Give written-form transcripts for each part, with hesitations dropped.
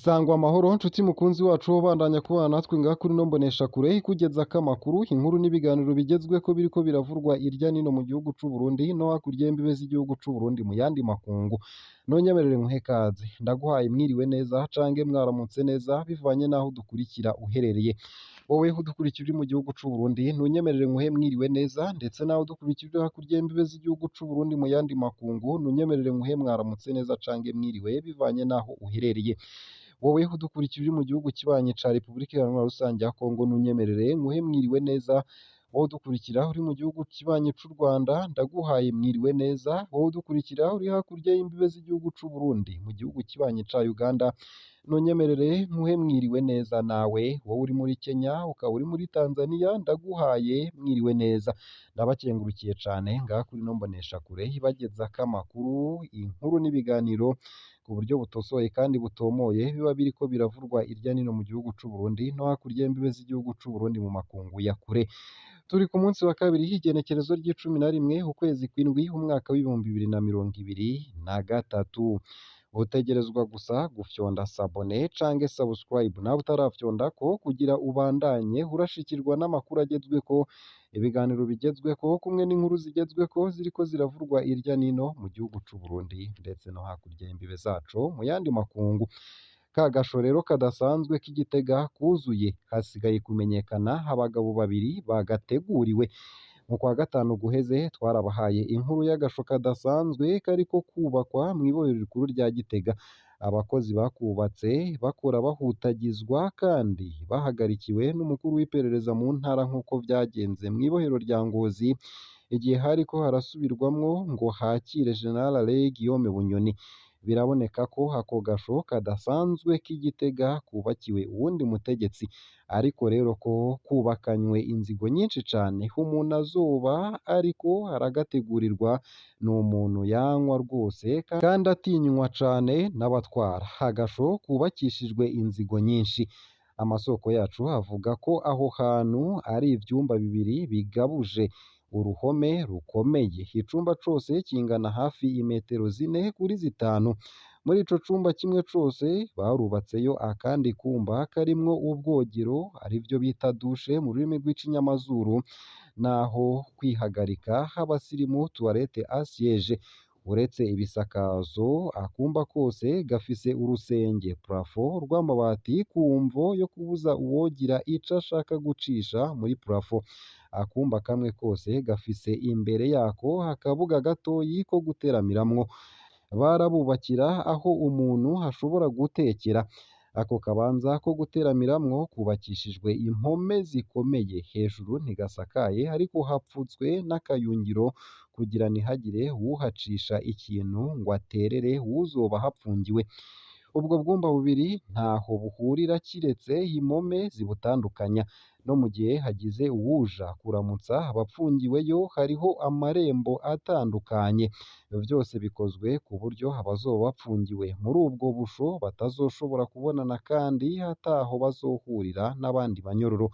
Sangwa amahoro nshuti mukunzi wacu ubandanya kubana natwe ngaha kuri ino mboneshakure ikugezako amakuru, inkuru n'ibiganiro bigezweko biriko biravurwa irya nino mu gihugu c'u Burundi no hakurya y'imbibe z'igihugu c'u Burundi mu yandi makungu. Nonyemerere nkuhe ikaze, ndaguhaye mwiriwe neza cange mwaramutse neza bivanye n'aho udukurikira uherereye. Wowe udukurikira uri mu gihugu c'u Burundi nunyemerere nkuhe mwiriwe neza, ndetse nawe udukurikira uri hakurya y'imbibe z'igihugu c'u Burundi mu yandi makungu nunyemerere nkuhe mwaramutse neza cange mwiriwe bivanye n'aho uherereye. Wowe udukurikira uri mu gihugu kibanyi ca Repubulika Iharanira Rusangi ya Kongo nunyemerere nkuhe mwiriwe neza. Wowe udukurikira uri mu gihugu kibanyi c'u Rwanda ndaguhaye mwiriwe neza. Wowe udukurikira uri hakurya y'imbibe z'igihugu c'u Burundi mu gihugu kibanyi ca Uganda nunyemerere nkuhe mwiriwe neza nawe. Wowe uri muri Kenya ukaba uri muri Tanzania ndaguhaye mwiriwe neza. Ndabakengurukiye cane ngaha kuri ino mboneshakure ibagezako amakuru, inkuru n'ibiganiro ku buryo butosoye kandi butomoye biba biriko biravurwa irya nino mu gihugu c'u Burundi no hakurya y'imbibe z'igihugu c'u Burundi mu makungu ya kure. Turi ku munsi wa kabiri h'igenekerezo ry'icumi na rimwe ukwezi kw'indwi umwaka w'ibihumbi bibiri na mirongo ibiri na gatatu. Utegerezwa gusa gufyonda sabone cange subscribe nawe utarafyondako kugira ubandanye urashikirwa n'amakuru agezweko, ibiganiro bigezweko kumwe n'inkuru zigezweko ziriko ziravurwa irya nino mu gihugu c'u Burundi ndetse no hakurya y'imbibe zaco mu yandi makungu. Ka gasho rero kadasanzwe k'Igitega kuzuye, hasigaye kumenyekana abagabo babiri bagateguriwe. Mu kwa gatanu guheze twarabahaye inkuru y'agasho kadasanzwe kariko kubakwa mw'ibohero rikuru rya Gitega. Abakozi bakubatse bakora bahutagizwa kandi bahagarikiwe n'umukuru w'iperereza mu ntara nk'uko vyagenze mw'ibohero rya Ngozi igihe hariko harasubirwamwo ngo hakire General Alain Guillaume Bunyoni. Biraboneka ko ako gasho kadasanzwe k'Igitega kubakiwe uwundi mutegetsi, ariko rero ko kubakanywe inzigo nyinshi cane umuntu azoba ariko aragategurirwa n'umuntu yankwa rwose kandi atinywa cane n'abatwara. Agasho kubakishijwe inzigo nyinshi. Amasoko yacu avuga ko aho hantu ari ivyumba bibiri bigabuje uruhome rukomeye. Icumba cose kingana hafi imetero 4 kuri 5. Muri ico cumba kimwe cose barubatseyo akandi kumba karimwo ubwogero arivyo bita dushe mu rurimi rw'Ikinyamazuru, naho kwihagarika h'abasirimu toilette à siège. Uretse ibisakazo akumba kose gafise urusenge plafond rw'amabati ku mvo yo kubuza uwogira ico ashaka gucisha muri plafond. Akumba kamwe kose gafise imbere yako akabuga gatoyi ko guteramiramwo. Barabubakira aho umuntu ashobora gutekera. Ako kabanza ko guteramiramwo kubakishijwe impome zikomeye, hejuru ntigasakaye ariko hapfutswe n'akayungiro kugira ntihagire uwuhacisha ikintu ngo aterere uwuzoba hapfungiwe. Ubwo bwumba bubiri ntaho buhurira kiretse impome zibutandukanya. No mu gihe hagize uwuja kuramutsa abapfungiweyo hariho amarembo atandukanye. Vyose bikozwe ku buryo abazoba bapfungiwe muri ubwo busho batazoshobora kubonana kandi ataho bazohurira n'abandi banyororo.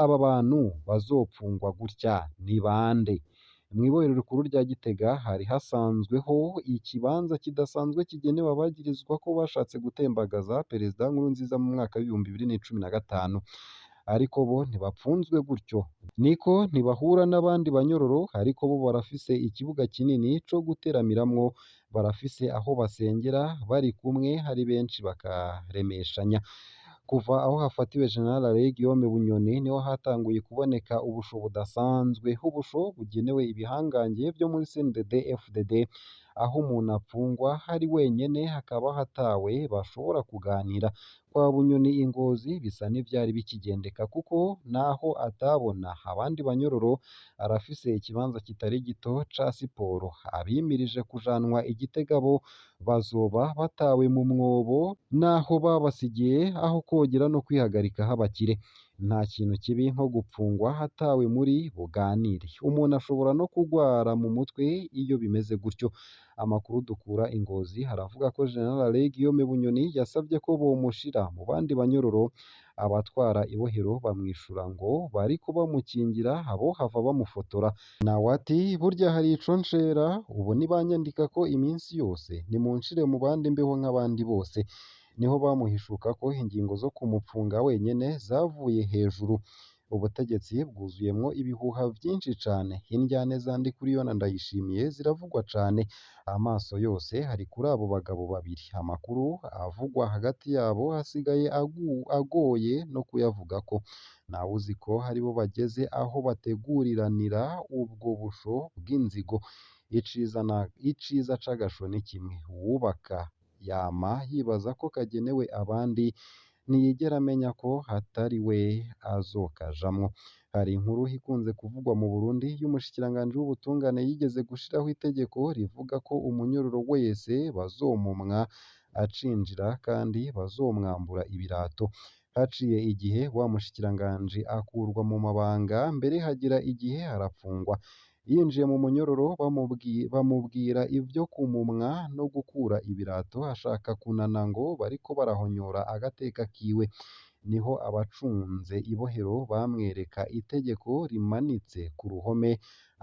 Aba bantu bazopfungwa gutya ni bande? Mw'ibohero rikuru rya Gitega hari hasanzweho ikibanza kidasanzwe kigenewe abagirizwa ko bashatse gutembagaza Perezida Nkurunziza mu mwaka w'ibihumbi 2015. Ariko bo ntibapfunzwe gutyo, niko ntibahura n'abandi banyororo, ariko bo barafise ikibuga kinini co guteramiramwo, barafise aho basengera bari kumwe hari benshi bakaremeshanya. Kuva aho hafatiwe General Alain Guillaume Bunyoni niho hatanguye kuboneka ubusho budasanzwe. Ubusho bugenewe ibihangange vyo muri CNDD FDD, aho umuntu apfungwa hari wenyene hakaba hatawe bashobora kuganira. Kwa Bunyoni i Ngozi bisa n'ivyari bikigendeka kuko naho atabona abandi banyororo arafise ikibanza kitari gito ca siporo. Abimirije kujanwa i Gitega bo bazoba batawe mu mwobo, naho babasigiye aho kogera no kwihagarika h'abakire. Nta kintu kibi nko gupfungwa hatawe muri buganire. Umuntu ashobora no kugwara mu mutwe iyo bimeze gutyo. Amakuru dukura i Ngozi haravuga ko General Alain Guillaume Bunyoni yasavye ko bomushira mu bandi banyororo. Abatwara ibohero bamwishura ngo bariko bamukingira abohava bamufotora. Nawe ati burya hari ico ncera, ubu ntibanyandika ko iminsi yose nimunshire mu bandi mbeho nk'abandi bose. niho bamuhishuka ko ingingo zo kumupfunga wenyene zavuye hejuru. Ubutegetsi bwuzuyemwo ibihuha vyinshi cane, indyane za Ndikuriyo na Ndayishimiye ziravugwa cane, amaso yose ari kuri abo bagabo babiri. Amakuru avugwa hagati yabo asigaye agoye no kuyavugako. Ntawuzi ko haribo bageze aho bateguriranira ubwo busho bw'inzigo. Iciza c'agasho ni kimwe: uwubaka yama yibaza ko kagenewe abandi, ntiyigera amenya ko hatari we azokajamwo. Hari inkuru ikunze kuvugwa mu Burundi y'umushikiranganji w'ubutungane yigeze gushiraho itegeko rivuga ko umunyororo wese bazomumwa acinjira kandi bazomwambura ibirato. Haciye igihe wa mushikiranganji akurwa mu mabanga, mbere hagira igihe arafungwa. Yinjiye mu munyororo bamubwira ivyo kumumwa no gukura ibirato, ashaka kunana ngo bariko barahonyora agateka kiwe. Niho abacunze ibohero bamwereka itegeko rimanitse ku ruhome,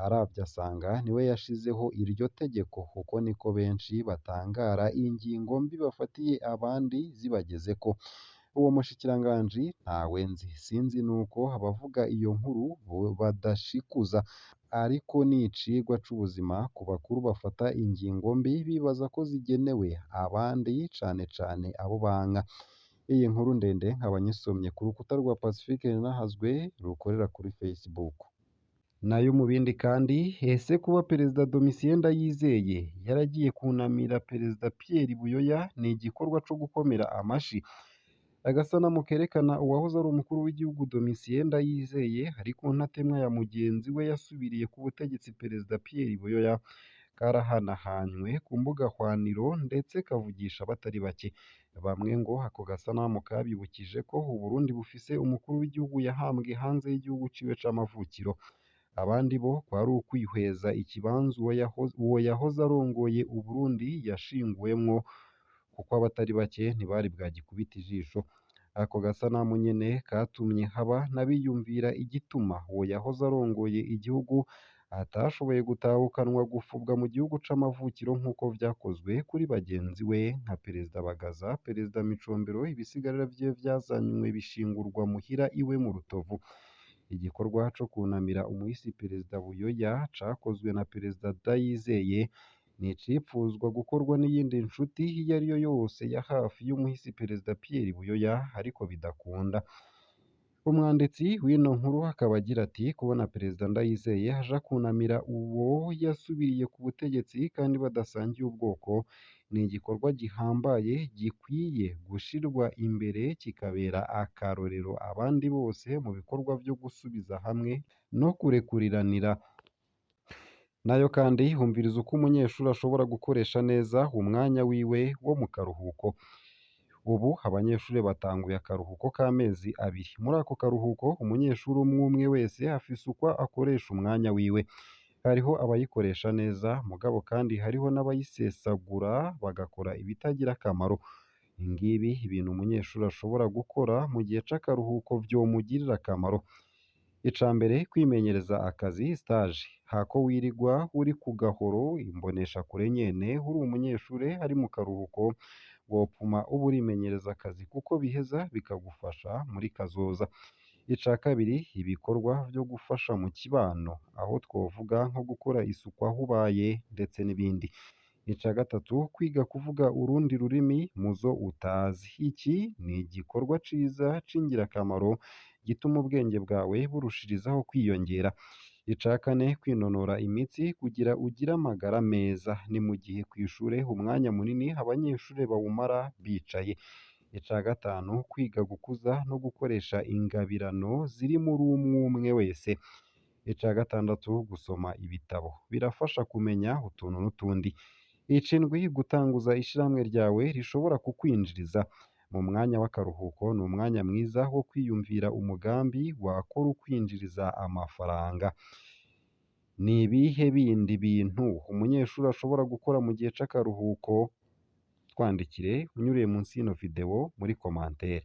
aravye asanga niwe yashizeho iryo tegeko. Uko niko benshi batangara ingingo mbi bafatiye abandi zibagezeko. Uwo mushikiranganji ntawe nzi, sinzi nuko abavuga iyo nkuru badashikuza, ariko ni icigwa c'ubuzima ku bakuru bafata ingingo mbi bibaza ko zigenewe abandi, cane cane abo banka. Iyi nkuru ndende nkaba nyisomye ku rukuta rwa Pacifique Ninahazwe rukorera kuri Facebook. Nayo mu bindi kandi, ese kuba Perezida Domitien Ndayizeye yaragiye kunamira Perezida Pierre Buyoya ni igikorwa co gukomera amashi? Agasanamu kerekana uwahoze ari umukuru w'igihugu Domitien Ndayizeye ari ku ntatemwa ya mugenzi we yasubiriye ku butegetsi Perezida Pierre Buyoya, karahanahanywe ku mbuga hwaniro ndetse kavugisha abatari bake. Bamwe ngo ako gasanamu kabibukije ko Uburundi bufise umukuru w'igihugu yahambwe hanze y'igihugu ciwe c'amavukiro. Abandi bo kwari ukwihweza ikibanza uwo yahoze arongoye Uburundi yashinguwemwo, kuko abatari bake ntibari bwagikubita ijisho. Ako gasanamu nyene katumye haba n'abiyumvira igituma uwo yahoze arongoye igihugu atashoboye gutahukanwa gufubwa mu gihugu c'amavukiro nk'uko vyakozwe kuri bagenzi we nka Perezida Bagaza, Perezida Micombero. Ibisigarira vyiwe vyazanywe bishingurwa muhira iwe mu Rutovu. Igikorwa co kunamira umuhisi Perezida Buyoya cakozwe na Perezida Ndayizeye, ni icipfuzwa gukorwa n'iyindi nshuti iyo ari yo yose ya hafi y'umuhisi Perezida Pierre Buyoya, ariko bidakunda. Umwanditsi w'ino nkuru akaba agira ati: kubona Perezida Ndayizeye aja kunamira uwo yasubiriye ku butegetsi kandi badasangiye ubwoko, ni igikorwa gihambaye gikwiye gushirwa imbere, kikabera akarorero abandi bose mu bikorwa vyo gusubiza hamwe no kurekuriranira. Nayo kandi humviriza uko umunyeshuri ashobora gukoresha neza umwanya wiwe wo mu karuhuko. Ubu abanyeshuri batanguye akaruhuko k'amezi abiri. Muri ako karuhuko umunyeshuri umwe wese afise uko akoresha umwanya wiwe. Hariho abayikoresha neza, mugabo kandi hariho n'abayisesagura bagakora ibitagira akamaro. Ngibi ibintu umunyeshuri ashobora gukora mu gihe c'akaruhuko vyomugirira akamaro. Ica mbere, kwimenyereza akazi stage. Hako wirigwa uri ku gahoro imboneshakure nyene uri umunyeshure ari mu karuhuko, wopfuma uba urimenyereza akazi kuko biheza bikagufasha muri kazoza. Ica kabiri, ibikorwa vyo gufasha mu kibano, aho twovuga nko gukora isuku aho ubaye ndetse n'ibindi. Ica gatatu, kwiga kuvuga urundi rurimi muzo utazi. Iki ni igikorwa ciza c'ingirakamaro gituma ubwenge bwawe burushirizaho kwiyongera. Ica kane, kwinonora imitsi kugira ugire amagara meza. Ni mu gihe kw'ishure umwanya munini abanyeshure bawumara bicaye. Ica gatanu, kwiga gukuza no gukoresha ingabirano ziri muri umwe wese. Ica gatandatu, gusoma ibitabo birafasha kumenya utuntu n'utundi. Ica indwi, gutanguza ishirahamwe ryawe rishobora kukwinjiriza. Mu mwanya w'akaruhuko ni umwanya mwiza wo kwiyumvira umugambi wakora ukwinjiriza amafaranga. Ni ibihe bindi bintu umunyeshuri ashobora gukora mu gihe c'akaruhuko? Twandikire unyuriye munsi y'ino video muri commentaire.